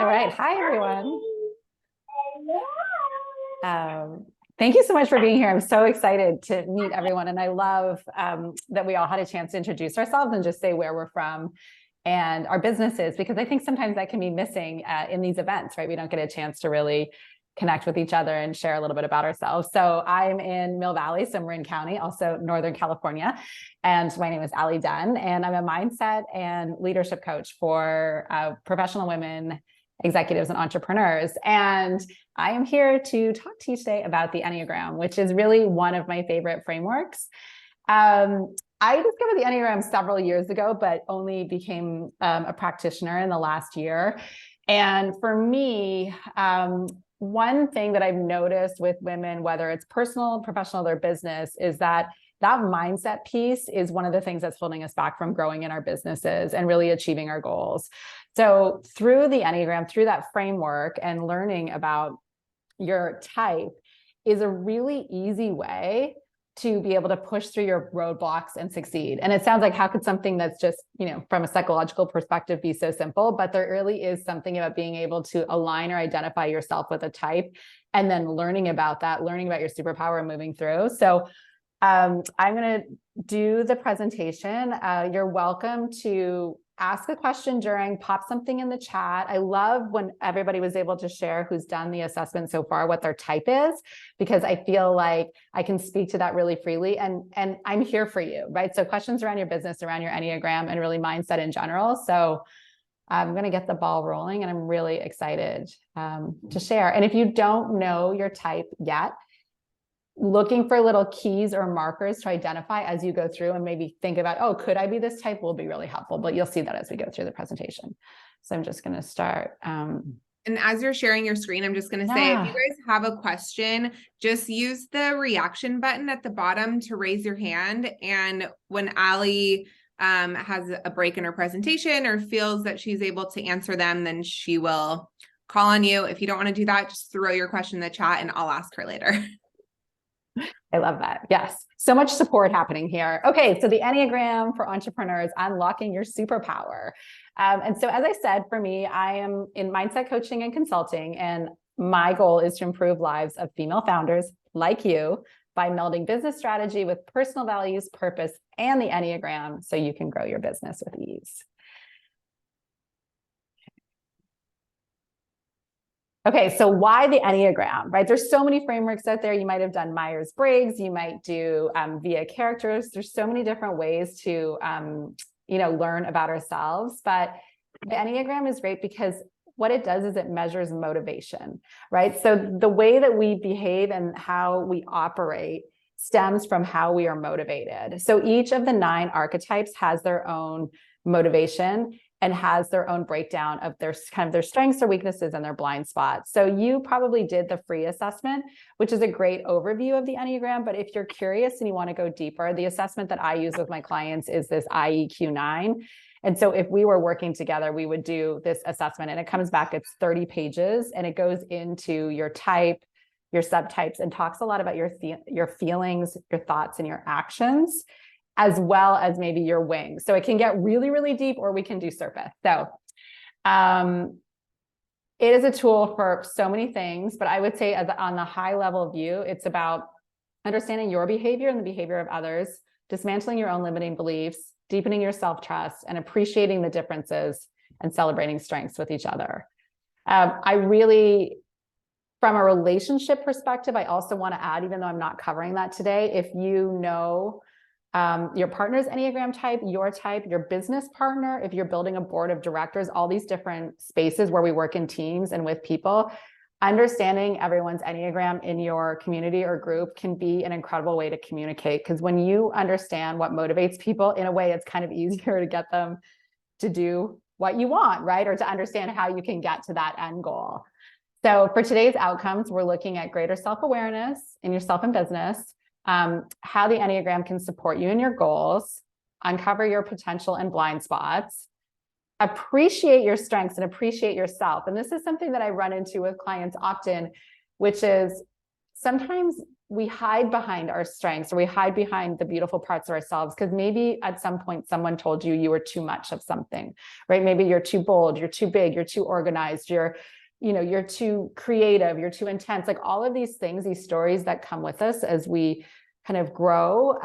All right. Hi, everyone. Thank you so much for being here. I'm so excited to meet everyone. And I love that we all had a chance to introduce ourselves and just say where we're from and our businesses, because I think sometimes that can be missing in these events, right? We don't get a chance to really connect with each other and share a little bit about ourselves. So I'm in Mill Valley, so Marin County, also Northern California. And my name is Allie Dunn, and I'm a mindset and leadership coach for professional women, executives, and entrepreneurs. And I am here to talk to you today about the Enneagram, which is really one of my favorite frameworks. I discovered the Enneagram several years ago, but only became a practitioner in the last year. And for me, one thing that I've noticed with women, whether it's personal, professional, or business, is that mindset piece is one of the things that's holding us back from growing in our businesses and really achieving our goals. So through the Enneagram, through that framework and learning about your type is a really easy way to be able to push through your roadblocks and succeed. And it sounds like, how could something that's just, from a psychological perspective be so simple? But there really is something about being able to align or identify yourself with a type and then learning about that, learning about your superpower and moving through. So I'm going to do the presentation. You're welcome to ask a question during, pop something in the chat. I love when everybody was able to share who's done the assessment so far, what their type is, because I feel like I can speak to that really freely, and I'm here for you, right? So questions around your business, around your Enneagram, and really mindset in general. So I'm going to get the ball rolling, and I'm really excited to share. And if you don't know your type yet, looking for little keys or markers to identify as you go through and maybe think about, oh, could I be this type, will be really helpful. But you'll see that as we go through the presentation. So I'm just going to start. And as you're sharing your screen, I'm just going to say, if you guys have a question, just use the reaction button at the bottom to raise your hand. And when Allie has a break in her presentation or feels that she's able to answer them, then she will call on you. If you don't want to do that, just throw your question in the chat and I'll ask her later. I love that. Yes. So much support happening here. Okay. So the Enneagram for entrepreneurs, unlocking your superpower. And so, as I said, for me, I am in mindset coaching and consulting, and my goal is to improve lives of female founders like you by melding business strategy with personal values, purpose, and the Enneagram so you can grow your business with ease. Okay, so why the Enneagram, right? There's so many frameworks out there. You might have done Myers-Briggs, you might do via characters. There's so many different ways to, learn about ourselves. But the Enneagram is great because what it does is it measures motivation, right? So the way that we behave and how we operate stems from how we are motivated. So each of the 9 archetypes has their own motivation and has their own breakdown of their strengths, their weaknesses, and their blind spots. So you probably did the free assessment, which is a great overview of the Enneagram. But if you're curious and you want to go deeper, the assessment that I use with my clients is this IEQ9. And so if we were working together, we would do this assessment, and it comes back, it's 30 pages, and it goes into your type, your subtypes, and talks a lot about your feelings, your thoughts, and your actions, as well as maybe your wings. So it can get really, really deep, or we can do surface. So it is a tool for so many things, but I would say on the high level view, it's about understanding your behavior and the behavior of others, dismantling your own limiting beliefs, deepening your self-trust, and appreciating the differences and celebrating strengths with each other. I really, from a relationship perspective, I also want to add, even though I'm not covering that today, if you know your partner's Enneagram type, your business partner, if you're building a board of directors, all these different spaces where we work in teams and with people, understanding everyone's Enneagram in your community or group can be an incredible way to communicate. Because when you understand what motivates people, in a way, it's kind of easier to get them to do what you want, right? Or to understand how you can get to that end goal. So for today's outcomes, we're looking at greater self-awareness in yourself and business, how the Enneagram can support you in your goals, uncover your potential and blind spots, appreciate your strengths and appreciate yourself. And this is something that I run into with clients often, which is sometimes we hide behind our strengths, or we hide behind the beautiful parts of ourselves because maybe at some point someone told you were too much of something, right? Maybe you're too bold, you're too big, you're too organized, you're too creative, you're too intense. Like all of these things, these stories that come with us as we kind of grow,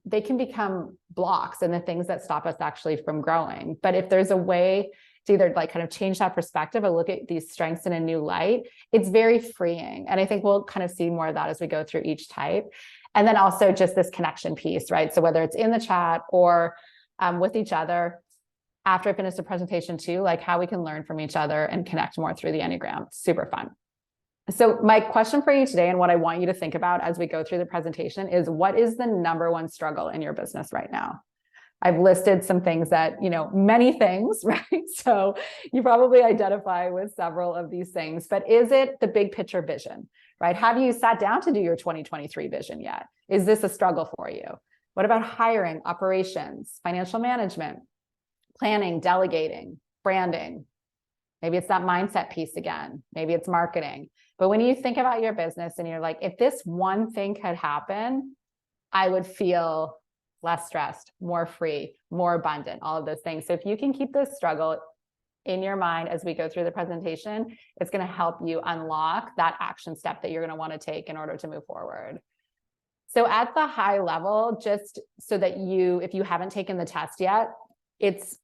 they can become blocks and the things that stop us actually from growing. But if there's a way to either like kind of change that perspective or look at these strengths in a new light, it's very freeing. And I think we'll kind of see more of that as we go through each type. And then also just this connection piece, right? So whether it's in the chat or with each other, after I finish the presentation too, like how we can learn from each other and connect more through the Enneagram. Super fun. So my question for you today, and what I want you to think about as we go through the presentation, is what is the number one struggle in your business right now? I've listed some things that, many things, right? So you probably identify with several of these things, but is it the big picture vision, right? Have you sat down to do your 2023 vision yet? Is this a struggle for you? What about hiring, operations, financial management, planning, delegating, branding? Maybe it's that mindset piece again. Maybe it's marketing. But when you think about your business and you're like, if this one thing could happen, I would feel less stressed, more free, more abundant, all of those things. So if you can keep this struggle in your mind as we go through the presentation, it's going to help you unlock that action step that you're going to want to take in order to move forward. So at the high level, just so that if you haven't taken the test yet, it's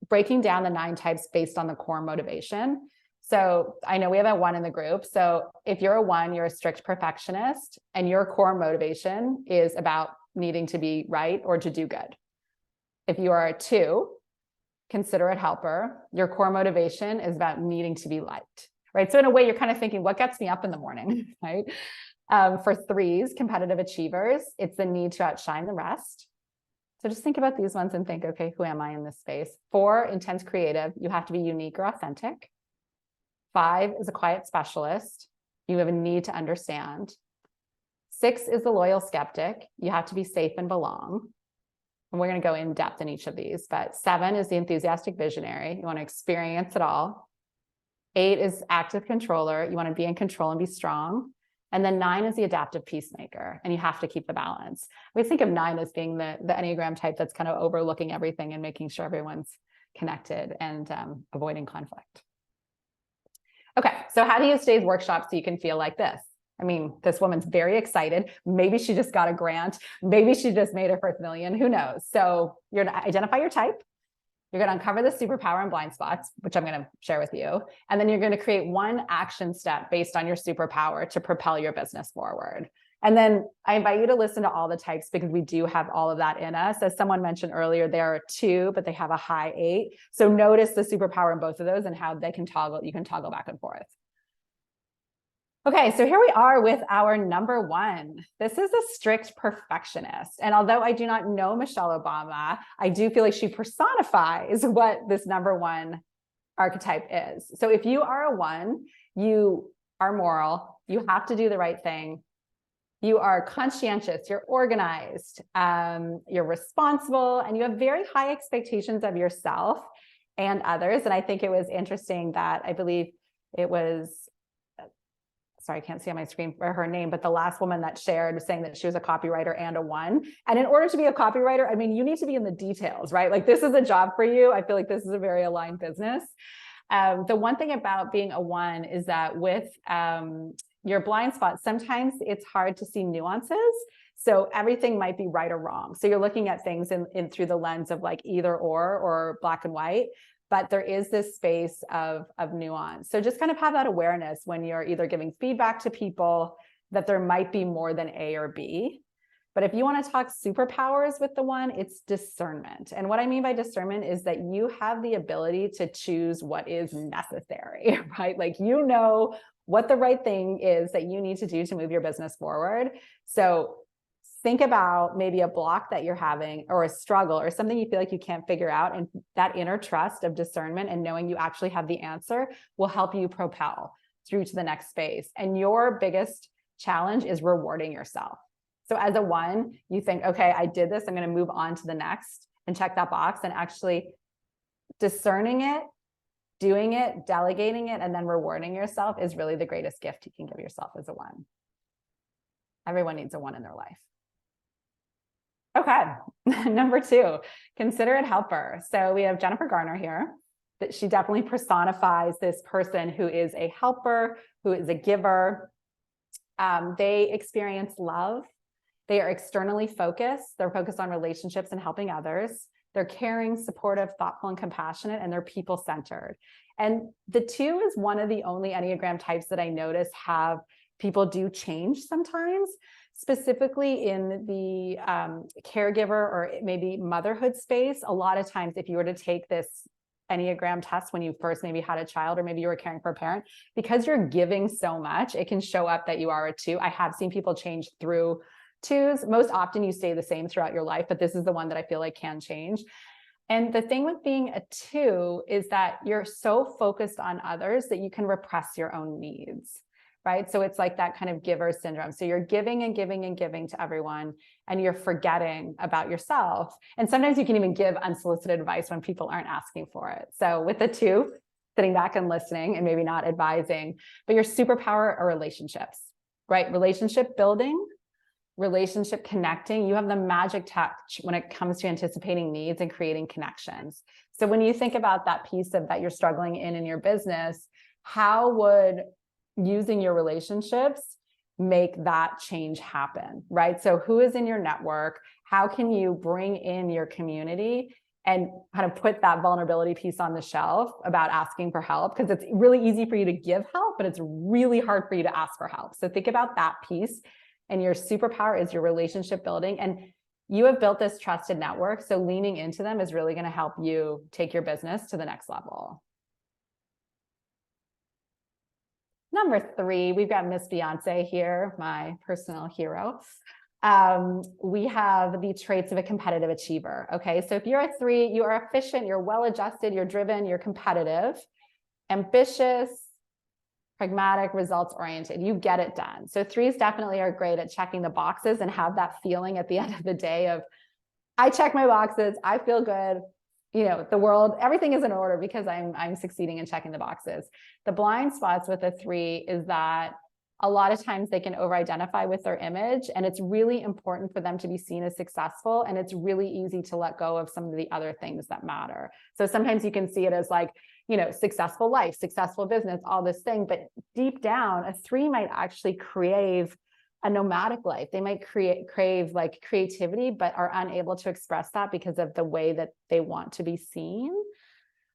breaking down the 9 types based on the core motivation. So I know we have a 1 in the group. So if you're a 1, you're a strict perfectionist, and your core motivation is about needing to be right or to do good. If you are a 2, considerate helper, your core motivation is about needing to be liked, right? So in a way, you're kind of thinking, what gets me up in the morning, right? For 3s, competitive achievers, it's the need to outshine the rest. So just think about these ones and think, okay, who am I in this space? 4, intense creative, you have to be unique or authentic. 5 is a quiet specialist, you have a need to understand. 6 is the loyal skeptic, you have to be safe and belong. And we're going to go in depth in each of these, but 7 is the enthusiastic visionary, you want to experience it all. 8 is active controller, you want to be in control and be strong. And then 9 is the adaptive peacemaker, and you have to keep the balance. We think of 9 as being the Enneagram type that's kind of overlooking everything and making sure everyone's connected and avoiding conflict. Okay, so how to use today's workshop so you can feel like this. I mean, this woman's very excited. Maybe she just got a grant. Maybe she just made her first million. Who knows? So you're going to identify your type. You're going to uncover the superpower and blind spots, which I'm going to share with you. And then you're going to create one action step based on your superpower to propel your business forward. And then I invite you to listen to all the types because we do have all of that in us. As someone mentioned earlier, there are 2, but they have a high 8. So notice the superpower in both of those and how they can toggle. You can toggle back and forth. Okay, so here we are with our number 1. This is a strict perfectionist. And although I do not know Michelle Obama, I do feel like she personifies what this number 1 archetype is. So if you are a 1, you are moral, you have to do the right thing. You are conscientious, you're organized, you're responsible, and you have very high expectations of yourself and others. And I think it was interesting that I believe it was, sorry, I can't see on my screen for her name, but the last woman that shared was saying that she was a copywriter and a 1. And in order to be a copywriter, I mean, you need to be in the details, right? Like this is a job for you. I feel like this is a very aligned business. The one thing about being a 1 is that with your blind spots, sometimes it's hard to see nuances. So everything might be right or wrong. So you're looking at things in through the lens of like either or black and white, but there is this space of nuance. So just kind of have that awareness when you're either giving feedback to people that there might be more than A or B. But if you want to talk superpowers with the 1, it's discernment. And what I mean by discernment is that you have the ability to choose what is necessary, right? Like, you know what the right thing is that you need to do to move your business forward. So think about maybe a block that you're having or a struggle or something you feel like you can't figure out. And that inner trust of discernment and knowing you actually have the answer will help you propel through to the next space. And your biggest challenge is rewarding yourself. So as a 1, you think, okay, I did this, I'm going to move on to the next and check that box, and actually discerning it, doing it, delegating it, and then rewarding yourself is really the greatest gift you can give yourself as a 1. Everyone needs a 1 in their life. Okay, number 2, considerate helper. So we have Jennifer Garner here, that she definitely personifies this person who is a helper, who is a giver. They experience love. They are externally focused. They're focused on relationships and helping others. They're caring, supportive, thoughtful, and compassionate, and they're people-centered. And the 2 is one of the only Enneagram types that I notice have people do change sometimes, specifically in the caregiver or maybe motherhood space. A lot of times, if you were to take this Enneagram test when you first maybe had a child, or maybe you were caring for a parent, because you're giving so much, it can show up that you are a 2. I have seen people change through 2s. Most often you stay the same throughout your life, but this is the one that I feel like can change. And the thing with being a 2 is that you're so focused on others that you can repress your own needs, right? So it's like that kind of giver syndrome. So you're giving and giving and giving to everyone, and you're forgetting about yourself. And sometimes you can even give unsolicited advice when people aren't asking for it. So with the 2, sitting back and listening and maybe not advising, but your superpower are relationships, right? Relationship building, relationship connecting. You have the magic touch when it comes to anticipating needs and creating connections. So when you think about that piece of that you're struggling in your business, how would using your relationships make that change happen, right? So who is in your network? How can you bring in your community and kind of put that vulnerability piece on the shelf about asking for help? Because it's really easy for you to give help, but it's really hard for you to ask for help. So think about that piece. And your superpower is your relationship building. And you have built this trusted network. So leaning into them is really going to help you take your business to the next level. Number 3, we've got Miss Beyonce here, my personal hero. We have the traits of a competitive achiever. Okay, so if you're a 3, you are efficient, you're well-adjusted, you're driven, you're competitive, ambitious, pragmatic, results-oriented. You get it done. So 3s definitely are great at checking the boxes and have that feeling at the end of the day of, I check my boxes, I feel good, you know, the world, everything is in order because I'm succeeding in checking the boxes. The blind spots with a 3 is that a lot of times they can over-identify with their image, and it's really important for them to be seen as successful, and it's really easy to let go of some of the other things that matter. So sometimes you can see it as like, you know, successful life, successful business, all this thing, but deep down, a 3 might actually crave a nomadic life. They might crave like creativity, but are unable to express that because of the way that they want to be seen.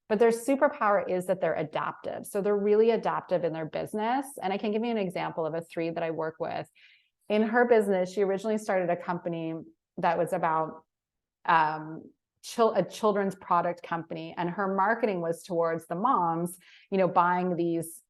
But their superpower is that they're adaptive. So they're really adaptive in their business. And I can give you an example of a 3 that I work with. In her business, she originally started a company that was about a children's product company, and her marketing was towards the moms, you know, buying these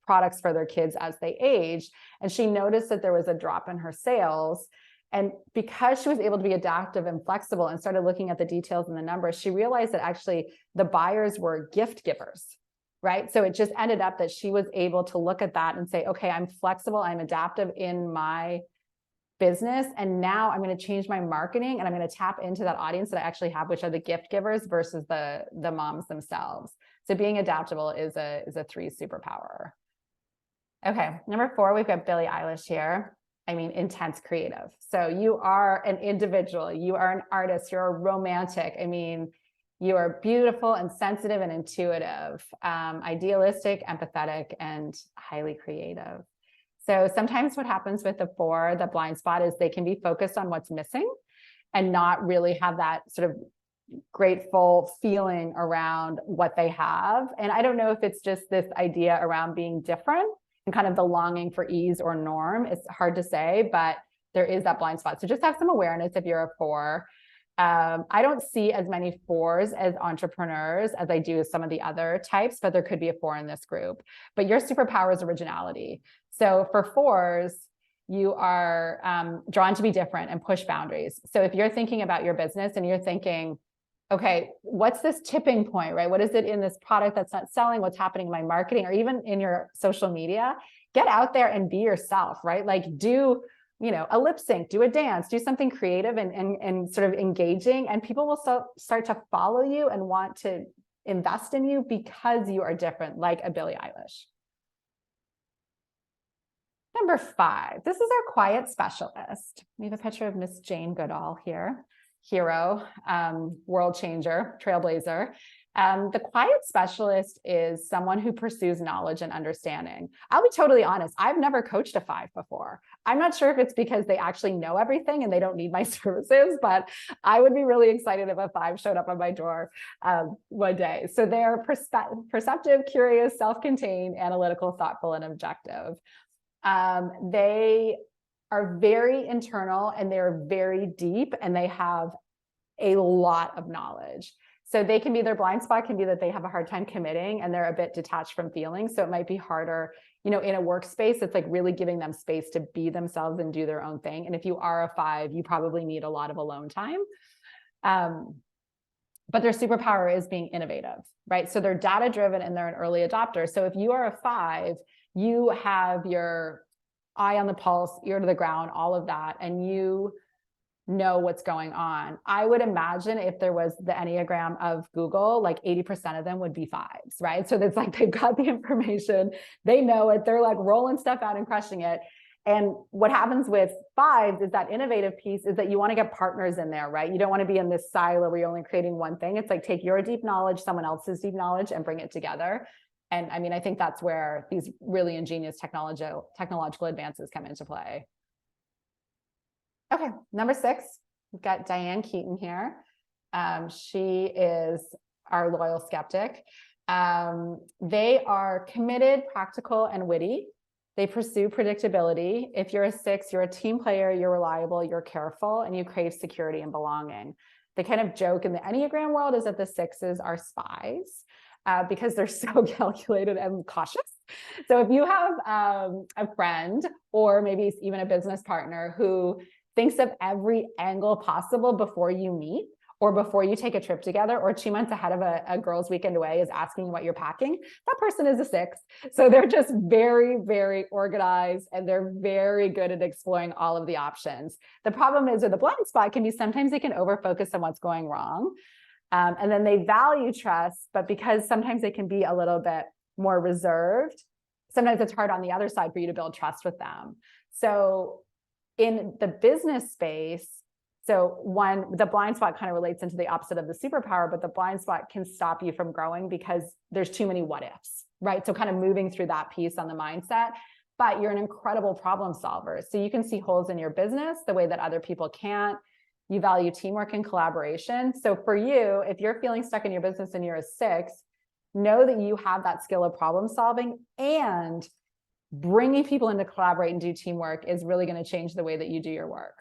products for their kids as they aged. And she noticed that there was a drop in her sales. And because she was able to be adaptive and flexible and started looking at the details and the numbers, she realized that actually the buyers were gift givers, right? So it just ended up that she was able to look at that and say, okay, I'm flexible, I'm adaptive in my business, and now I'm going to change my marketing and I'm going to tap into that audience that I actually have, which are the gift givers versus the moms themselves. So being adaptable is a 3 superpower. Okay, number 4, we've got Billie Eilish here. I mean, intense creative. So you are an individual, you are an artist, you're a romantic. I mean, you are beautiful and sensitive and intuitive, idealistic, empathetic, and highly creative. So sometimes what happens with the 4, the blind spot, is they can be focused on what's missing and not really have that sort of grateful feeling around what they have. And I don't know if it's just this idea around being different and kind of the longing for ease or norm. It's hard to say, but there is that blind spot. So just have some awareness if you're a 4. I don't see as many 4s as entrepreneurs as I do as some of the other types, but there could be a 4 in this group. But your superpower is originality. So for 4s, you are drawn to be different and push boundaries. So if you're thinking about your business and you're thinking, okay, what's this tipping point, right? What is it in this product that's not selling? What's happening in my marketing or even in your social media? Get out there and be yourself, right? Like do, you know, a lip sync, do a dance, do something creative and sort of engaging, and people will start to follow you and want to invest in you because you are different, like a Billie Eilish. Number 5, this is our quiet specialist. We have a picture of Miss Jane Goodall here, hero, world changer, trailblazer. The quiet specialist is someone who pursues knowledge and understanding. I'll be totally honest, I've never coached a 5 before. I'm not sure if it's because they actually know everything and they don't need my services, but I would be really excited if a 5 showed up on my door one day. So they're perceptive, curious, self-contained, analytical, thoughtful, and objective. They are very internal and they're very deep and they have a lot of knowledge. So they can be, their blind spot can be that they have a hard time committing and they're a bit detached from feelings. So it might be harder, in a workspace, it's like really giving them space to be themselves and do their own thing. And if you are a 5, you probably need a lot of alone time. But their superpower is being innovative, right? So they're data driven and they're an early adopter. So if you are a 5, you have your eye on the pulse, ear to the ground, all of that, and you know what's going on. I would imagine if there was the Enneagram of Google, like 80% of them would be 5s, right? So it's like they've got the information, they know it, they're like rolling stuff out and crushing it. And what happens with 5s is that innovative piece is that you want to get partners in there, right? You don't want to be in this silo where you're only creating one thing. It's like take your deep knowledge, someone else's deep knowledge, and bring it together. And I mean, I think that's where these really ingenious technological advances come into play. Okay, number 6, we've got Diane Keaton here. She is our loyal skeptic. They are committed, practical, and witty. They pursue predictability. If you're a 6, you're a team player, you're reliable, you're careful, and you crave security and belonging. The kind of joke in the Enneagram world is that the 6s are spies. Because they're so calculated and cautious. So if you have a friend or maybe even a business partner who thinks of every angle possible before you meet or before you take a trip together or 2 months ahead of a girls' weekend away is asking what you're packing, that person is a 6. So they're just very, very organized and they're very good at exploring all of the options. The problem is with the blind spot can be sometimes they can overfocus on what's going wrong. And then they value trust, but because sometimes they can be a little bit more reserved, sometimes it's hard on the other side for you to build trust with them. So in the business space, the blind spot kind of relates into the opposite of the superpower, but the blind spot can stop you from growing because there's too many what ifs, right? So kind of moving through that piece on the mindset, but you're an incredible problem solver. So you can see holes in your business the way that other people can't. You value teamwork and collaboration. So for you, if you're feeling stuck in your business and you're a 6, know that you have that skill of problem solving, and bringing people in to collaborate and do teamwork is really going to change the way that you do your work.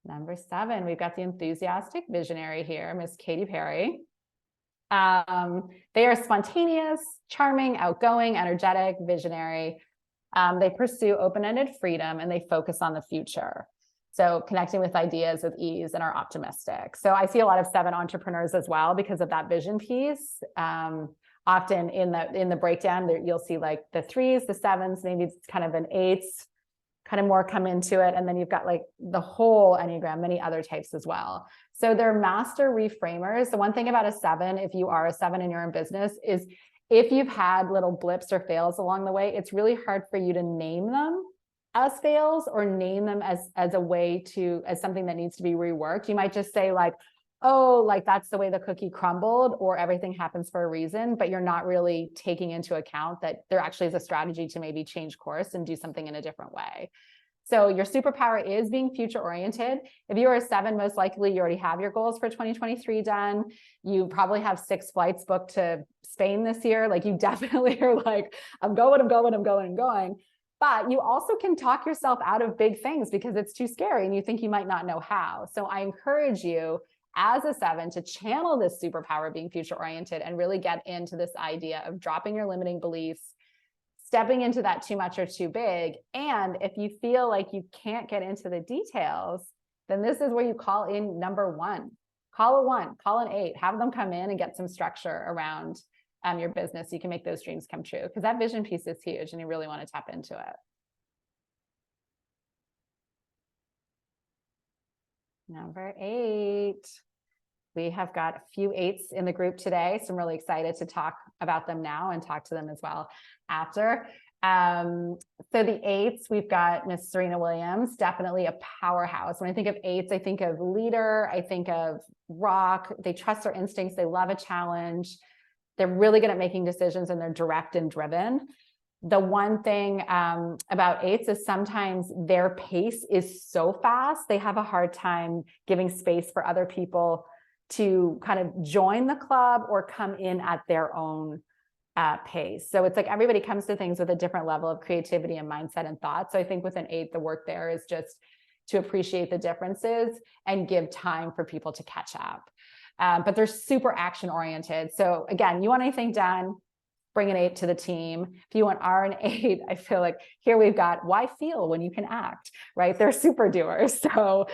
Number 7, we've got the enthusiastic visionary here, Miss Katy Perry. They are spontaneous, charming, outgoing, energetic, visionary. They pursue open-ended freedom and they focus on the future. So connecting with ideas with ease and are optimistic. So I see a lot of 7 entrepreneurs as well because of that vision piece. Often in the breakdown, you'll see like the 3s, the 7s, maybe it's kind of an 8s, kind of more come into it. And then you've got like the whole Enneagram, many other types as well. So they're master reframers. The one thing about a 7, if you are a 7 and you're in business, is if you've had little blips or fails along the way, it's really hard for you to name them as fails or name them as something that needs to be reworked. You might just say like, oh, like that's the way the cookie crumbled, or everything happens for a reason, but you're not really taking into account that there actually is a strategy to maybe change course and do something in a different way. So your superpower is being future oriented. If you are a 7, most likely you already have your goals for 2023 done. You probably have 6 flights booked to Spain this year. Like you definitely are like, I'm going. But you also can talk yourself out of big things because it's too scary and you think you might not know how. So I encourage you as a 7 to channel this superpower being future oriented and really get into this idea of dropping your limiting beliefs, stepping into that too much or too big. And if you feel like you can't get into the details, then this is where you call in number 1. Call a 1, call an 8, have them come in and get some structure around your business. So you can make those dreams come true, because that vision piece is huge and you really want to tap into it. Number 8. We have got a few 8s in the group today, so I'm really excited to talk about them now and talk to them as well after. So the 8s, we've got Miss Serena Williams, definitely a powerhouse. When I think of 8s, I think of leader, I think of rock. They trust their instincts. They love a challenge. They're really good at making decisions, and they're direct and driven. The one thing about 8s is sometimes their pace is so fast, they have a hard time giving space for other people to kind of join the club or come in at their own pace. So it's like everybody comes to things with a different level of creativity and mindset and thought. So I think with an 8, the work there is just to appreciate the differences and give time for people to catch up. But they're super action oriented. So again, you want anything done, bring an 8 to the team. If you want R and 8, I feel like here we've got why feel when you can act, right? They're super doers. So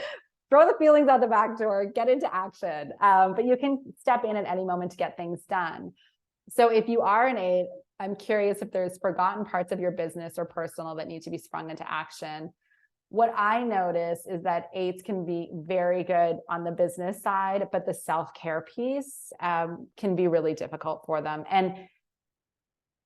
throw the feelings out the back door, get into action. But you can step in at any moment to get things done. So if you are an 8, I'm curious if there's forgotten parts of your business or personal that need to be sprung into action. What I notice is that 8s can be very good on the business side, but the self-care piece can be really difficult for them. And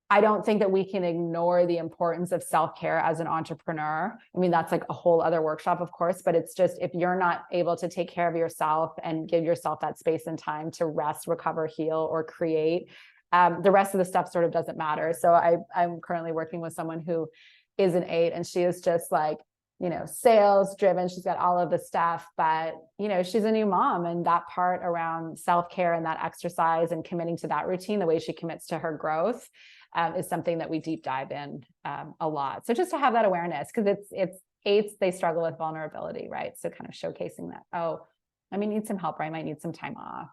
I don't think that we can ignore the importance of self-care as an entrepreneur. I mean, that's like a whole other workshop, of course, but it's just, if you're not able to take care of yourself and give yourself that space and time to rest, recover, heal, or create, the rest of the stuff sort of doesn't matter. So I'm currently working with someone who is an 8, and she is just like, you know, sales driven. She's got all of the stuff, but, you know, she's a new mom, and that part around self-care and that exercise and committing to that routine, the way she commits to her growth, is something that we deep dive in a lot. So just to have that awareness, because it's 8s, they struggle with vulnerability, right? So kind of showcasing that, oh, I may need some help, or I might need some time off.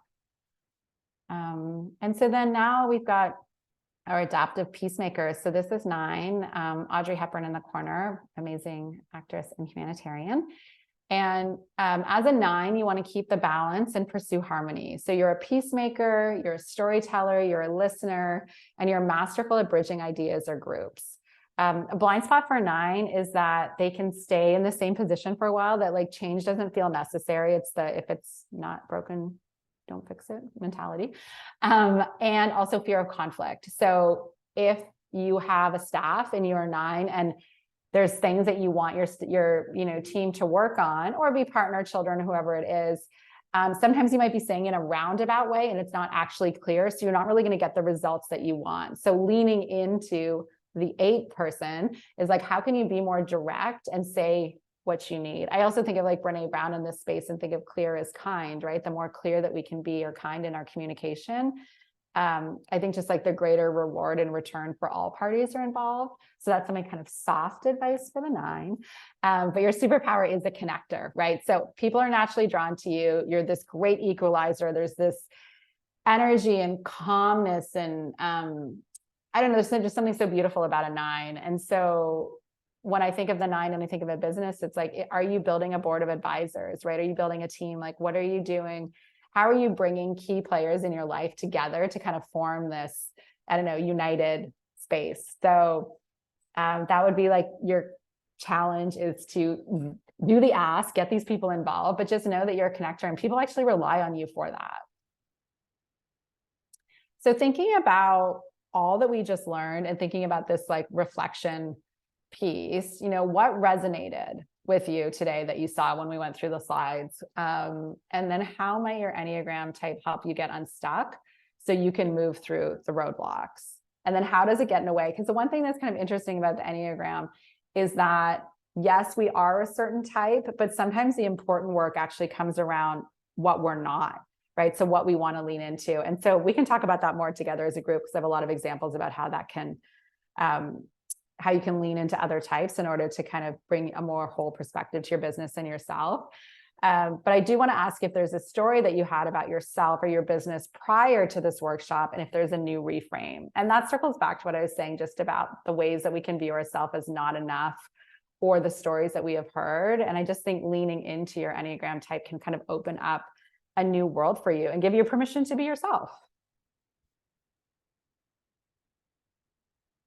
And so then now we've got our adaptive peacemakers. So this is 9, Audrey Hepburn in the corner, amazing actress and humanitarian. And as a 9, you want to keep the balance and pursue harmony. So you're a peacemaker, you're a storyteller, you're a listener, and you're masterful at bridging ideas or groups. A blind spot for a 9 is that they can stay in the same position for a while, that like change doesn't feel necessary. It's the, if it's not broken, don't fix it mentality. And also fear of conflict. So if you have a staff and you're a 9 and there's things that you want your team to work on, or be partner, children, whoever it is, sometimes you might be saying in a roundabout way and it's not actually clear. So you're not really going to get the results that you want. So leaning into the 8 person is like, how can you be more direct and say what you need? I also think of like Brene Brown in this space and think of clear as kind, right? The more clear that we can be or kind in our communication, I think just like the greater reward and return for all parties are involved. So that's some kind of soft advice for the 9. But your superpower is a connector, right? So people are naturally drawn to you. You're this great equalizer. There's this energy and calmness and I don't know, there's just something so beautiful about a 9. And so when I think of the 9 and I think of a business, it's like, are you building a board of advisors, right? Are you building a team? Like, what are you doing? How are you bringing key players in your life together to kind of form this, I don't know, united space? So that would be like your challenge, is to do the ask, get these people involved, but just know that you're a connector and people actually rely on you for that. So thinking about all that we just learned and thinking about this like reflection piece, what resonated with you today that you saw when we went through the slides? And then how might your Enneagram type help you get unstuck so you can move through the roadblocks? And then how does it get in the way? Because the one thing that's kind of interesting about the Enneagram is that, yes, we are a certain type, but sometimes the important work actually comes around what we're not, right? So what we want to lean into. And so we can talk about that more together as a group, because I have a lot of examples about how that can, how you can lean into other types in order to kind of bring a more whole perspective to your business and yourself. But I do want to ask if there's a story that you had about yourself or your business prior to this workshop, and if there's a new reframe. And that circles back to what I was saying just about the ways that we can view ourselves as not enough, or the stories that we have heard. And I just think leaning into your Enneagram type can kind of open up a new world for you and give you permission to be yourself.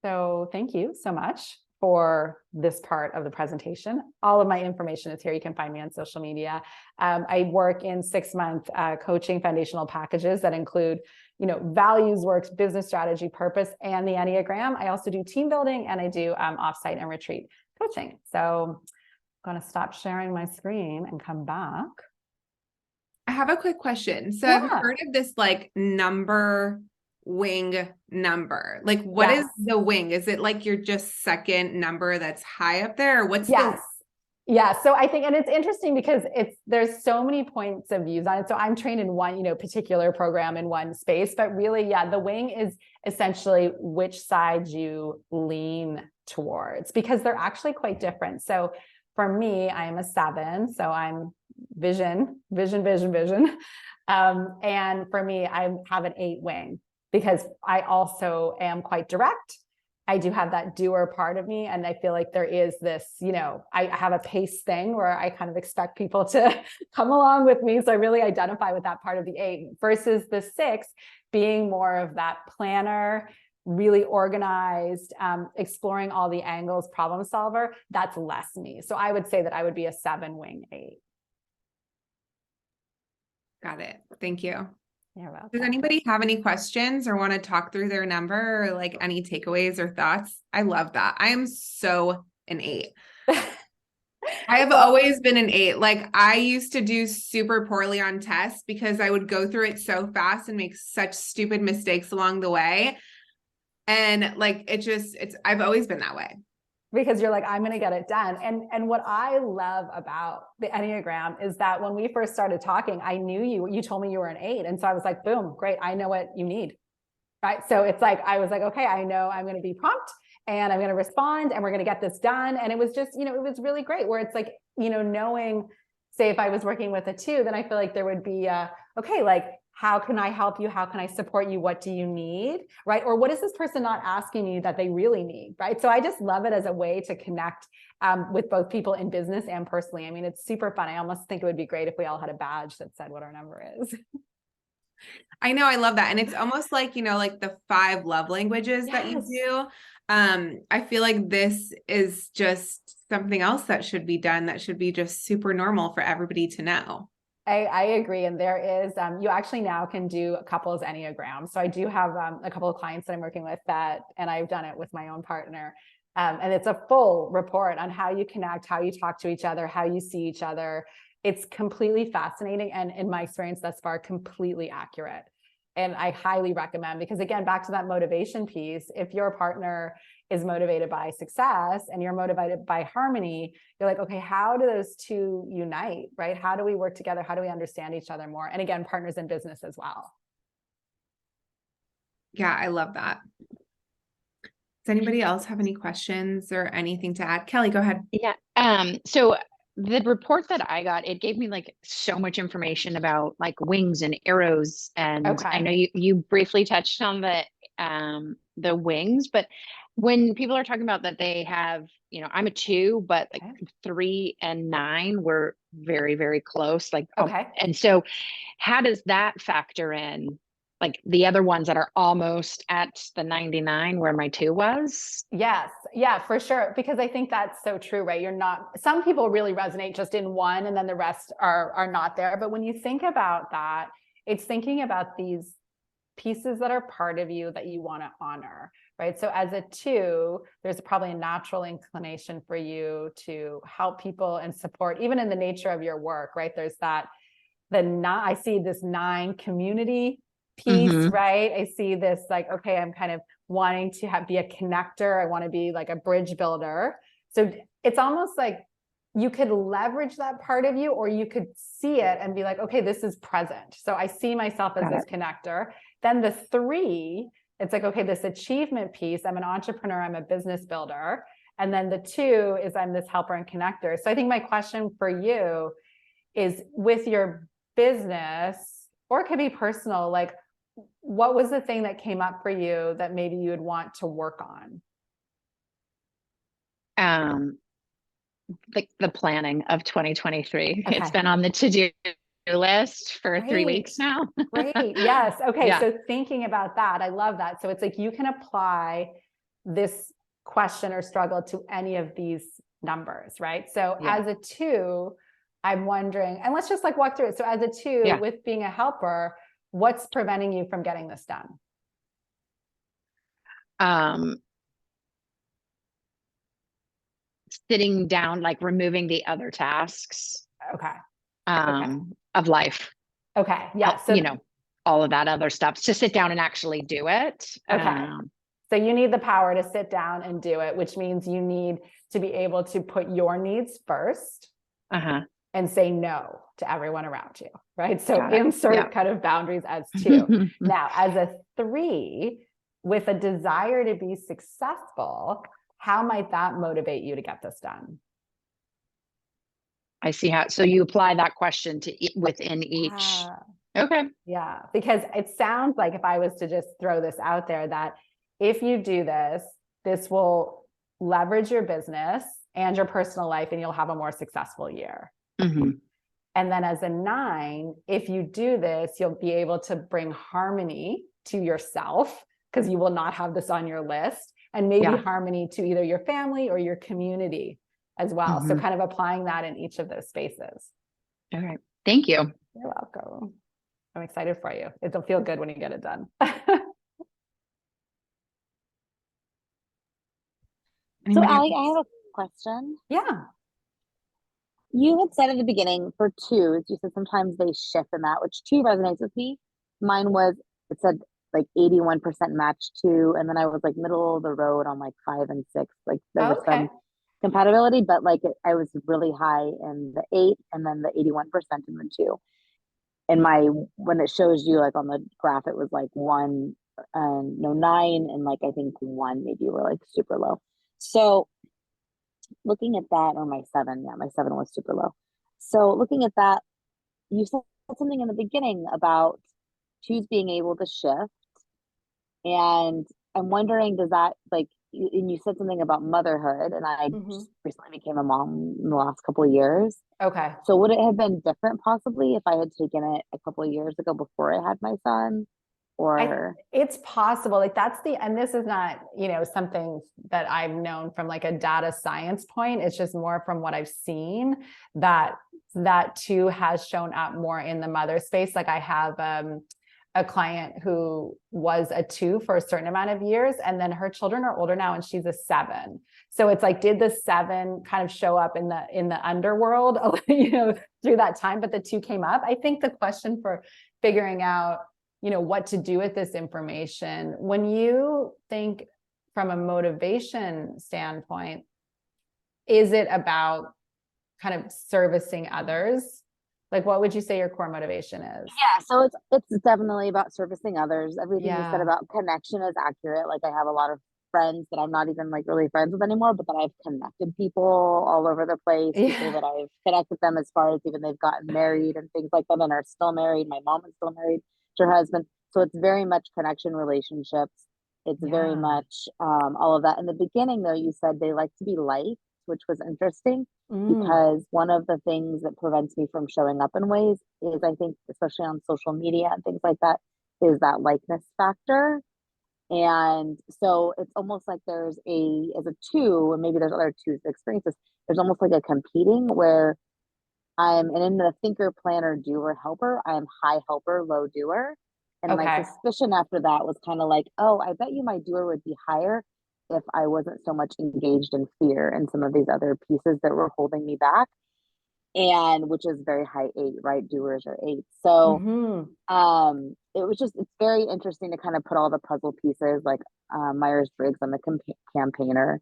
So thank you so much for this part of the presentation. All of my information is here. You can find me on social media. I work in 6-month coaching foundational packages that include, values, works, business strategy, purpose, and the Enneagram. I also do team building, and I do offsite and retreat coaching. So I'm going to stop sharing my screen and come back. I have a quick question. So Yeah. I've heard of this like wing number. Like, what is the wing? Is it like your just second number that's high up there? Or what's the? Yeah. So I think, and it's interesting because there's so many points of views on it. So I'm trained in one, particular program in one space, but really, the wing is essentially which side you lean towards, because they're actually quite different. So for me, I am a 7. So I'm vision. And for me, I have an 8 wing, because I also am quite direct. I do have that doer part of me. And I feel like there is this, I have a pace thing where I kind of expect people to come along with me. So I really identify with that part of the 8 versus the 6 being more of that planner, really organized, exploring all the angles, problem solver. That's less me. So I would say that I would be a 7 wing 8. Got it. Thank you. You're welcome. Does anybody have any questions or want to talk through their number, or like any takeaways or thoughts? I love that. I am so an 8. I have always been an 8. Like, I used to do super poorly on tests because I would go through it so fast and make such stupid mistakes along the way. And like, I've always been that way. Because you're like, I'm going to get it done. And what I love about the Enneagram is that when we first started talking, I knew you told me you were an 8. And so I was like, boom, great. I know what you need. Right. So it's like, I was like, okay, I know I'm going to be prompt and I'm going to respond and we're going to get this done. And it was just, it was really great where it's like, knowing, say, if I was working with a 2, then I feel like there would be okay, like, how can I help you? How can I support you? What do you need? Right. Or what is this person not asking you that they really need? Right. So I just love it as a way to connect with both people in business and personally. I mean, it's super fun. I almost think it would be great if we all had a badge that said what our number is. I know. I love that. And it's almost like, like the 5 love languages that you do. I feel like this is just something else that should be done. That should be just super normal for everybody to know. I agree. And there is, you actually now can do a couples Enneagram. So I do have a couple of clients that I'm working with and I've done it with my own partner. And it's a full report on how you connect, how you talk to each other, how you see each other. It's completely fascinating. And in my experience thus far, completely accurate. And I highly recommend, because again, back to that motivation piece, if your partner is motivated by success and you're motivated by harmony, you're like, okay, how do those 2 unite, right? How do we work together? How do we understand each other more? And again, partners in business as well. Yeah, I love that. Does anybody else have any questions or anything to add? Kelly, go ahead. Yeah. So the report that I got, it gave me like so much information about like wings and arrows. And I know you briefly touched on the wings, but when people are talking about that they have, I'm a 2, but like 3 and 9 were very, very close. Like, and so how does that factor in? Like the other ones that are almost at the 99 where my 2 was? Yes. Yeah, for sure. Because I think that's so true, right? Some people really resonate just in one and then the rest are not there. But when you think about that, it's thinking about these pieces that are part of you that you want to honor, right? So as a 2, there's probably a natural inclination for you to help people and support, even in the nature of your work, right? There's I see this 9 community piece, right? I see this like, okay, I'm kind of wanting to be a connector. I want to be like a bridge builder. So it's almost like you could leverage that part of you, or you could see it and be like, okay, this is present. So I see myself as this connector. Then the 3, it's like, okay, this achievement piece, I'm an entrepreneur, I'm a business builder. And then the 2 is I'm this helper and connector. So I think my question for you is, with your business, or it could be personal, like, what was the thing that came up for you that maybe you would want to work on? Like the planning of 2023. It's been on the to-do list for 3 weeks now. Great. Yes. Okay. So thinking about that, I love that. So it's like you can apply this question or struggle to any of these numbers, right? So as a 2, I'm wondering, and let's just like walk through it. So as a 2, with being a helper, what's preventing you from getting this done? Sitting down, like removing the other tasks. Okay. Of life. Okay. Yeah. So, all of that other stuff to sit down and actually do it. Okay. So you need the power to sit down and do it, which means you need to be able to put your needs first and say no to everyone around you, right? So insert kind of boundaries as 2. Now, as a 3, with a desire to be successful, how might that motivate you to get this done? I see how, so you apply that question to within each. Okay. Yeah, because it sounds like, if I was to just throw this out there, that if you do this, this will leverage your business and your personal life, and you'll have a more successful year. And then as a 9, if you do this, you'll be able to bring harmony to yourself, because you will not have this on your list, and maybe harmony to either your family or your community as well. So kind of applying that in each of those spaces. All right. Thank you. You're welcome. I'm excited for you. It'll feel good when you get it done. So Allie, I have a question. Yeah. You had said at the beginning for 2s, you said sometimes they shift in that, which 2 resonates with me. Mine was, it said like 81% match 2, and then I was like middle of the road on like 5 and 6. Like there was some compatibility, but like I was really high in the 8 and then the 81% in the 2. And when it shows you like on the graph, it was like 1 and 9, and like I think 1 maybe were like super low. So looking at that, or my 7, my 7 was super low. So looking at that, you said something in the beginning about 2s being able to shift. And I'm wondering, does that, like, and you said something about motherhood, and I just recently became a mom in the last couple of years. Okay. So would it have been different possibly if I had taken it a couple of years ago before I had my son? Or it's possible. Like and this is not, something that I've known from like a data science point. It's just more from what I've seen, that 2 has shown up more in the mother space. Like I have a client who was a 2 for a certain amount of years, and then her children are older now and she's a 7. So it's like, did the 7 kind of show up in the underworld, through that time, but the 2 came up? I think the question for figuring out, what to do with this information, when you think from a motivation standpoint, is it about kind of servicing others? Like, what would you say your core motivation is? Yeah, so it's definitely about servicing others. Everything you said about connection is accurate. Like I have a lot of friends that I'm not even like really friends with anymore, but that I've connected people all over the place. People that I've connected them as far as even they've gotten married and things like that, and are still married. My mom is still married to her husband. So it's very much connection relationships. It's very much all of that. In the beginning, though, you said they like to be liked, which was interesting, because one of the things that prevents me from showing up in ways is, I think, especially on social media and things like that, is that likeness factor. And so it's almost like there's as a 2, and maybe there's other 2s that experience this, there's almost like a competing where and in the thinker, planner, doer, helper, I'm high helper, low doer. And my suspicion after that was kind of like, oh, I bet you my doer would be higher if I wasn't so much engaged in fear and some of these other pieces that were holding me back. And which is very high 8, right? Doers are 8. So it's very interesting to kind of put all the puzzle pieces, like Myers-Briggs, I'm a campaigner.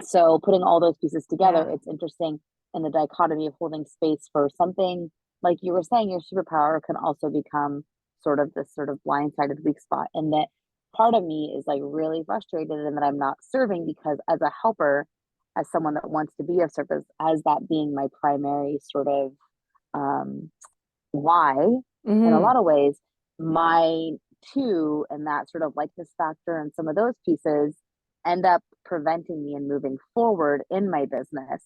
So putting all those pieces together, it's interesting in the dichotomy of holding space for something, like you were saying, your superpower can also become sort of this sort of blindsided weak spot. And that part of me is like really frustrated and that I'm not serving, because as a helper, as someone that wants to be of service, as that being my primary sort of why, in a lot of ways, my 2 and that sort of likeness factor and some of those pieces end up preventing me in moving forward in my business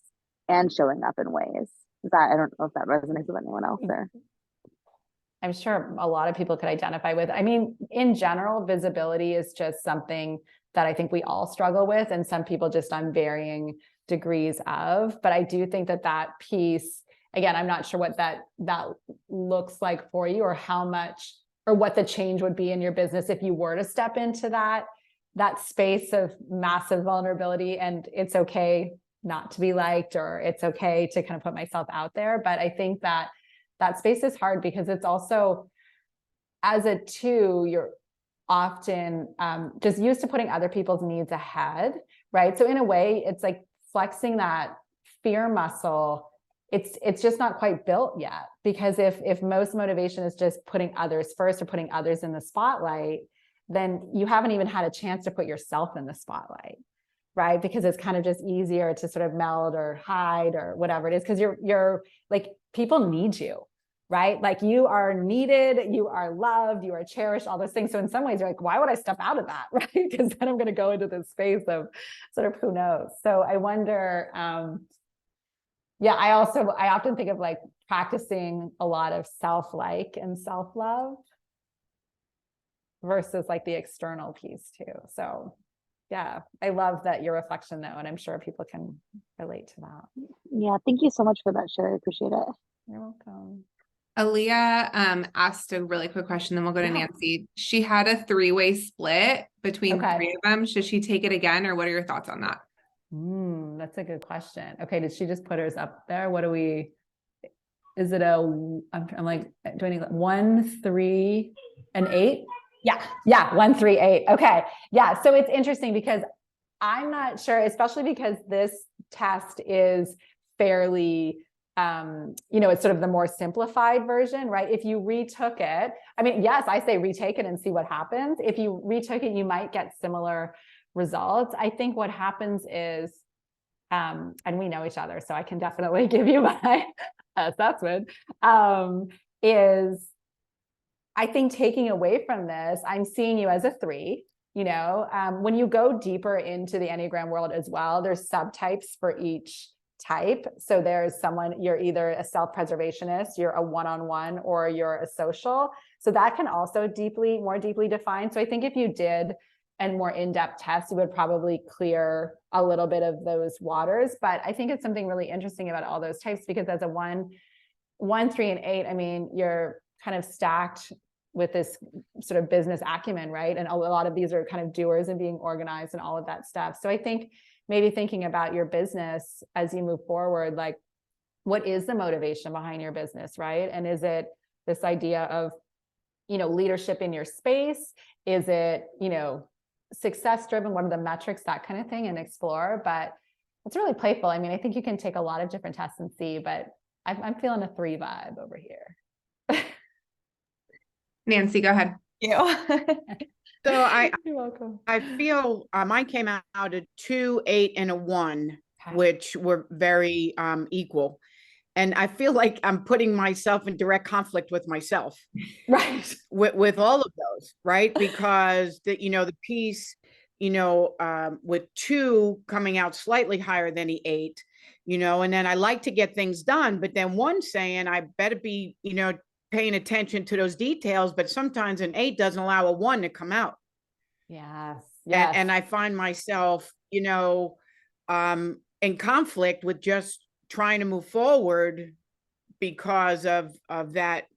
and showing up in ways that I don't know if that resonates with anyone else there. I'm sure a lot of people could identify with. I mean, in general, visibility is just something that I think we all struggle with, and some people just on varying degrees of. But I do think that that piece, again, I'm not sure what that looks like for you, or how much, or what the change would be in your business if you were to step into that space of massive vulnerability. And it's okay not to be liked, or it's okay to kind of put myself out there. But I think that space is hard, because it's also, as a 2, you're often just used to putting other people's needs ahead, right? So in a way, it's like flexing that fear muscle. It's just not quite built yet, because if most motivation is just putting others first, or putting others in the spotlight, then you haven't even had a chance to put yourself in the spotlight, right? Because it's kind of just easier to sort of meld or hide or whatever it is, because you're like, people need you, right? Like, you are needed, you are loved, you are cherished, all those things. So in some ways you're like, why would I step out of that, right? Because then I'm going to go into this space of sort of who knows. So I wonder, yeah, I often think of like practicing a lot of self-like and self-love versus like the external piece too. So yeah, I love that your reflection though, and I'm sure people can relate to that. Yeah, thank you so much for that, Sherry. I appreciate it. You're welcome. Aaliyah asked a really quick question, then we'll go to Nancy. She had a 3-way split between 3 of them. Should she take it again, or what are your thoughts on that? That's a good question. Okay, did she just put hers up there? What do we, is it I'm like, do I need 1, 3, and 8? Yeah, 1, 3, 8. Okay. Yeah. So it's interesting, because I'm not sure, especially because this test is fairly, it's sort of the more simplified version, right? If you retook it, I mean, yes, I say retake it and see what happens. If you retook it, you might get similar results. I think what happens is, and we know each other, so I can definitely give you my assessment, is I think taking away from this, I'm seeing you as a 3. When you go deeper into the Enneagram world as well, there's subtypes for each type. So there's someone, you're either a self-preservationist, you're a one-on-one, or you're a social. So that can also more deeply define. So I think if you did a more in-depth test, you would probably clear a little bit of those waters. But I think it's something really interesting about all those types, because as a 1, 3, and 8, I mean, you're kind of stacked with this sort of business acumen, right? And a lot of these are kind of doers and being organized and all of that stuff. So I think maybe thinking about your business as you move forward, like, what is the motivation behind your business, right? And is it this idea of, leadership in your space? Is it, success driven? What are the metrics, that kind of thing, and explore. But it's really playful. I mean, I think you can take a lot of different tests and see, but I'm feeling a 3 vibe over here. Nancy, go ahead. So You're welcome. I feel mine came out a 2, 8, and a 1, Okay. which were very equal. And I feel like I'm putting myself in direct conflict with myself, Right. with all of those, right? Because the piece, with 2 coming out slightly higher than the 8, and then I like to get things done, but then 1 saying I better be, paying attention to those details, but sometimes an 8 doesn't allow a 1 to come out. Yes. And I find myself, in conflict with just trying to move forward because of that,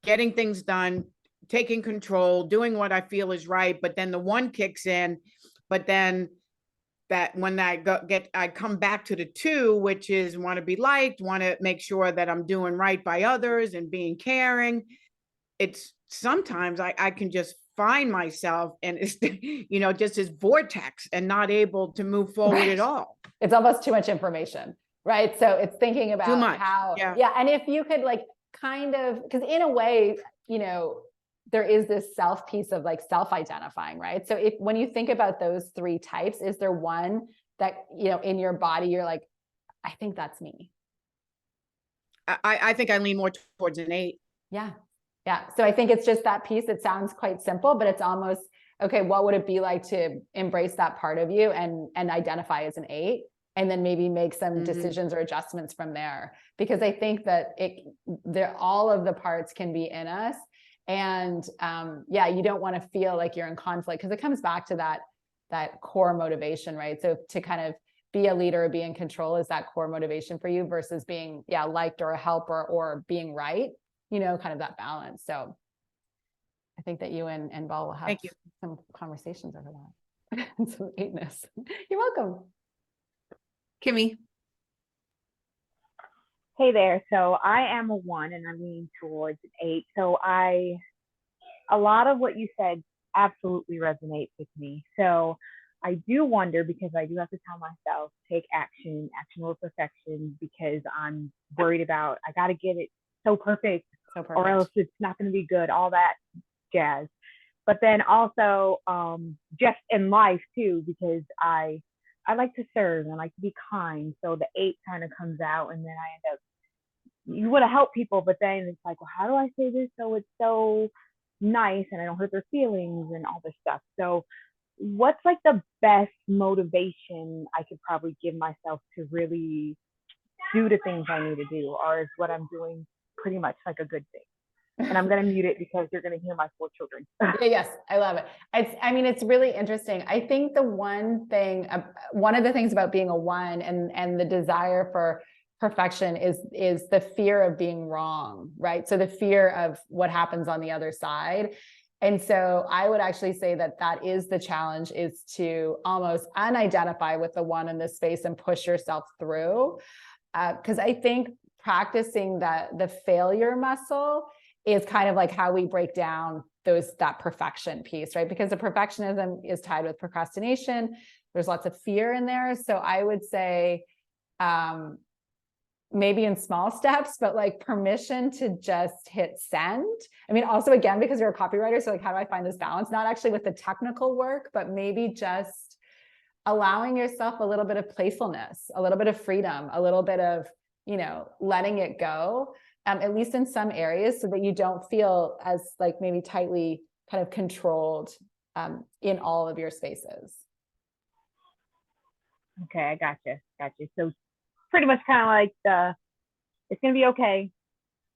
getting things done, taking control, doing what I feel is right. But then the 1 kicks in, but then that when I come back to the 2, which is want to be liked, want to make sure that I'm doing right by others and being caring. It's sometimes I can just find myself and it's, just this vortex and not able to move forward at all. It's almost too much information, right? So it's thinking about Too much. how, Yeah. And if you could like kind of, because in a way, there is this self piece of like self-identifying, right? So when you think about those 3 types, is there one that, in your body, you're like, I think that's me? I think I lean more towards an 8. Yeah. So I think it's just that piece. It sounds quite simple, but it's almost, okay, what would it be like to embrace that part of you and identify as an 8? and then maybe make some Mhm. decisions or adjustments from there. Because I think that all of the parts can be in us. And you don't want to feel like you're in conflict, because it comes back to that core motivation, right? So to kind of be a leader, be in control, is that core motivation for you versus being liked or a helper or being right, kind of that balance. So I think that you and Ball will have some conversations over that. And some eightness. You're welcome. Kimmy. Hey there. So I am a 1 and I'm leaning towards an 8. So a lot of what you said absolutely resonates with me. So I do wonder, because I do have to tell myself, take action over perfection, because I'm worried about, I got to get it so perfect, or else it's not going to be good, all that jazz. But then also just in life too, because I like to serve and I like to be kind. So the 8 kind of comes out, and then I end up, you want to help people, but then it's like, well, how do I say this so it's so nice and I don't hurt their feelings and all this stuff. So what's like the best motivation I could probably give myself to really do the things I need to do, or is what I'm doing pretty much like a good thing? And I'm going to mute it because you're going to hear my 4 children. Yes, I love it. It's really interesting. I think one of the things about being a 1 and the desire for perfection is the fear of being wrong, right? So the fear of what happens on the other side. And so I would actually say that is the challenge, is to almost unidentify with the 1 in this space and push yourself through. Because I think practicing the failure muscle is kind of like how we break down that perfection piece, right? Because the perfectionism is tied with procrastination. There's lots of fear in there. So I would say, maybe in small steps, but like permission to just hit send. I mean, also again, because you're a copywriter, so like, how do I find this balance? Not actually with the technical work, but maybe just allowing yourself a little bit of playfulness, a little bit of freedom, a little bit of, letting it go, at least in some areas, so that you don't feel as like maybe tightly kind of controlled in all of your spaces. Okay, I gotcha. So pretty much kind of like it's going to be okay.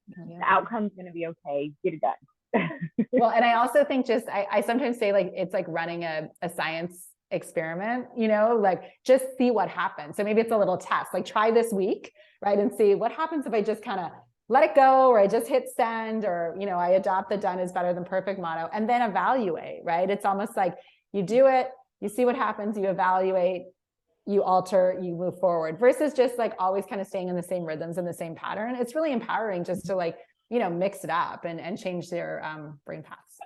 The outcome's going to be okay. Get it done. Well, and I also think I sometimes say, like, it's like running a science experiment, like just see what happens. So maybe it's a little test, like try this week, right? And see what happens if I just kind of let it go, or I just hit send, or, I adopt the done is better than perfect motto, and then evaluate, right? It's almost like you do it, you see what happens, you evaluate, you alter, you move forward, versus just like always kind of staying in the same rhythms and the same pattern. It's really empowering just to like, mix it up and change their brain paths.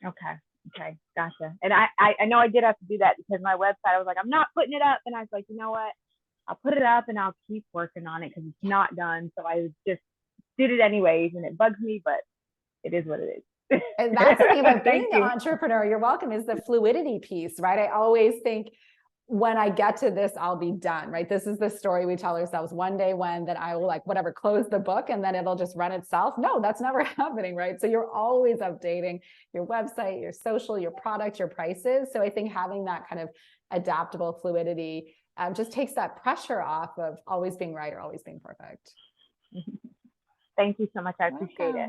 Okay, gotcha. And I know I did have to do that, because my website, I was like, I'm not putting it up, and I was like, you know what, I'll put it up and I'll keep working on it because it's not done. So I just did it anyways, and it bugs me, but it is what it is. And that's the thing about being an entrepreneur, you're welcome, is the fluidity piece, right? I always think, when I get to this, I'll be done, right? This is the story we tell ourselves. One day when that I will close the book and then it'll just run itself. No, that's never happening, right? So you're always updating your website, your social, your product, your prices. So I think having that kind of adaptable fluidity just takes that pressure off of always being right or always being perfect. Thank you so much. I appreciate it.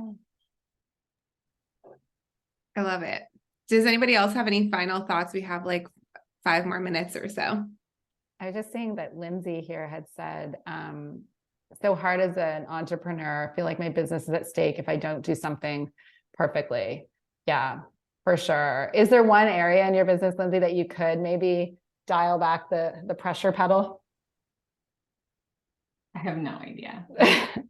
I love it. Does anybody else have any final thoughts? We have like 5 more minutes or so. I was just saying that Lindsay here had said, so hard as an entrepreneur, I feel like my business is at stake if I don't do something perfectly. Yeah, for sure. Is there one area in your business, Lindsay, that you could maybe dial back the pressure pedal? I have no idea.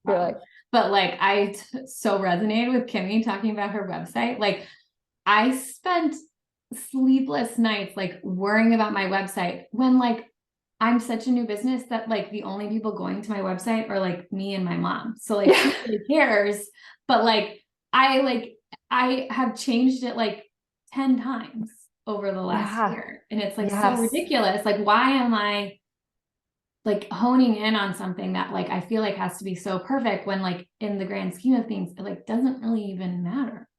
But I so resonated with Kimmy talking about her website. Like, I spent sleepless nights like worrying about my website when like I'm such a new business that like the only people going to my website are like me and my mom. So like who really cares? But like I have changed it like 10 times over the last year. And it's like so ridiculous. Like, why am I like honing in on something that like I feel like has to be so perfect when like in the grand scheme of things, it like doesn't really even matter.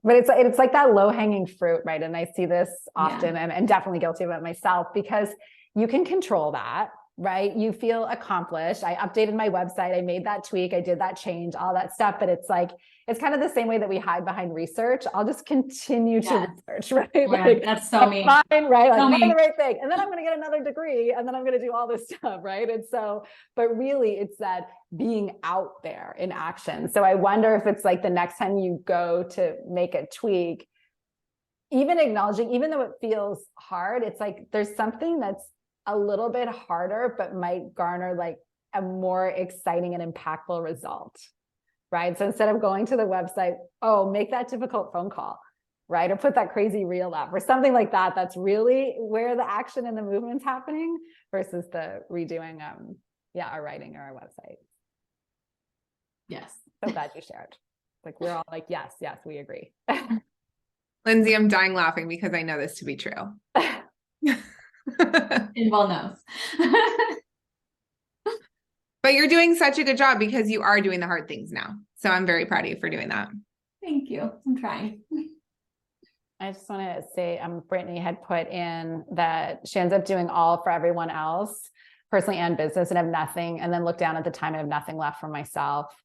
But it's like that low hanging fruit, right? And I see this often and definitely guilty of it myself, because you can control that, right? You feel accomplished. I updated my website. I made that tweak. I did that change, all that stuff. But it's like, it's kind of the same way that we hide behind research. I'll just continue to research, right? Yeah, like, that's so me. Fine, right? Like, So find me. the right thing. And then I'm going to get another degree, and then I'm going to do all this stuff, right? And so, but really it's that being out there in action. So I wonder if it's like the next time you go to make a tweak, even acknowledging, even though it feels hard, it's like there's something that's a little bit harder, but might garner like a more exciting and impactful result, right? So instead of going to the website, oh, make that difficult phone call, right? Or put that crazy reel up or something like that. That's really where the action and the movement's happening versus the redoing, our writing or our website. Yes. So glad you shared. Like, we're all like, yes, we agree. Lindsay, I'm dying laughing because I know this to be true. Inval knows. But you're doing such a good job because you are doing the hard things now. So I'm very proud of you for doing that. Thank you. I'm trying. I just want to say, Brittany had put in that she ends up doing all for everyone else, personally and business, and have nothing, and then look down at the time and have nothing left for myself.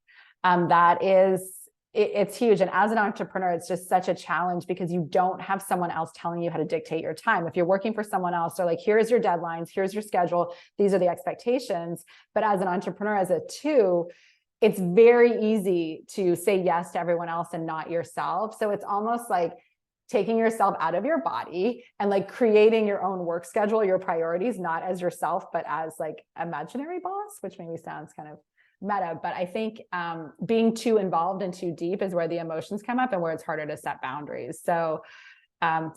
That is, it's huge. And as an entrepreneur, it's just such a challenge because you don't have someone else telling you how to dictate your time. If you're working for someone else, they're like, here's your deadlines, here's your schedule, these are the expectations. But as an entrepreneur, as a two, it's very easy to say yes to everyone else and not yourself. So it's almost like taking yourself out of your body and like creating your own work schedule, your priorities, not as yourself, but as like imaginary boss, which maybe sounds kind of meta, but I think being too involved and too deep is where the emotions come up and where it's harder to set boundaries. So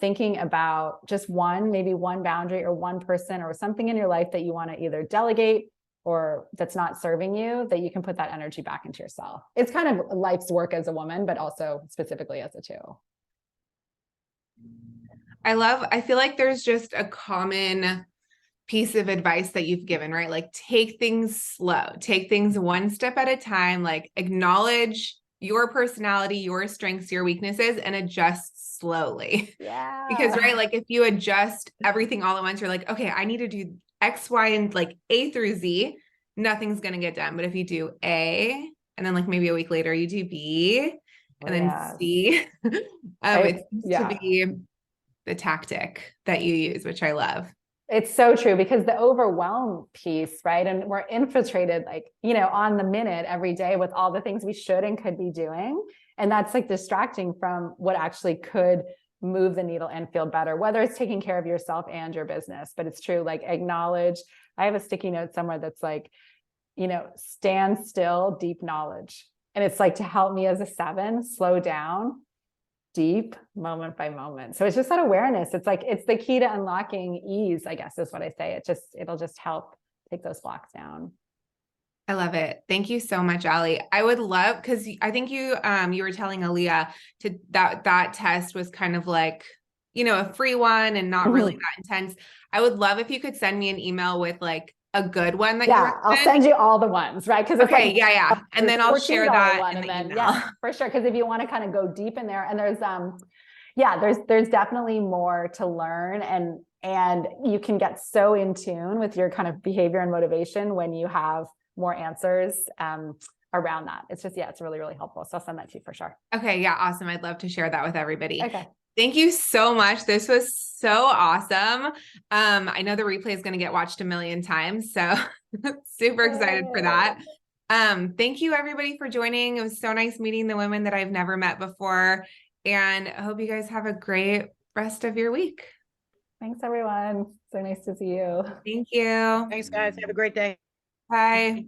thinking about just maybe one boundary or one person or something in your life that you want to either delegate or that's not serving you, that you can put that energy back into yourself. It's kind of life's work as a woman, but also specifically as a two. I feel like there's just a common piece of advice that you've given, right? Like, take things slow, take things one step at a time, like acknowledge your personality, your strengths, your weaknesses, and adjust slowly. Yeah. Because, right, like if you adjust everything all at once, you're like, okay, I need to do X, Y, and like A through Z, nothing's going to get done. But if you do A, and then like maybe a week later, you do B, and then C, it seems to be the tactic that you use, which I love. It's so true, because the overwhelm piece, right? And we're infiltrated like, on the minute every day with all the things we should and could be doing. And that's like distracting from what actually could move the needle and feel better, whether it's taking care of yourself and your business. But it's true, like acknowledge. I have a sticky note somewhere that's like, stand still, deep knowledge. And it's like to help me as a 7, slow down, deep, moment by moment. So it's just that awareness. It's like, it's the key to unlocking ease, I guess is what I say. It'll just help take those blocks down. I love it. Thank you so much, Allie. I would love, because I think you were telling Aaliyah that test was kind of like, a free one and not really that intense. I would love if you could send me an email with like a good one that you recommend. I'll send you all the ones, right? Because and then I'll share that in the email. Yeah, for sure. Because if you want to kind of go deep in there, and there's definitely more to learn, and you can get so in tune with your kind of behavior and motivation when you have more answers around that. It's just, it's really, really helpful. So I'll send that to you for sure. Okay. Yeah. Awesome. I'd love to share that with everybody. Okay. Thank you so much. This was so awesome. I know the replay is going to get watched a million times, so super excited for that. Thank you everybody for joining. It was so nice meeting the women that I've never met before, and I hope you guys have a great rest of your week. Thanks everyone. So nice to see you. Thank you. Thanks guys. Have a great day. Bye.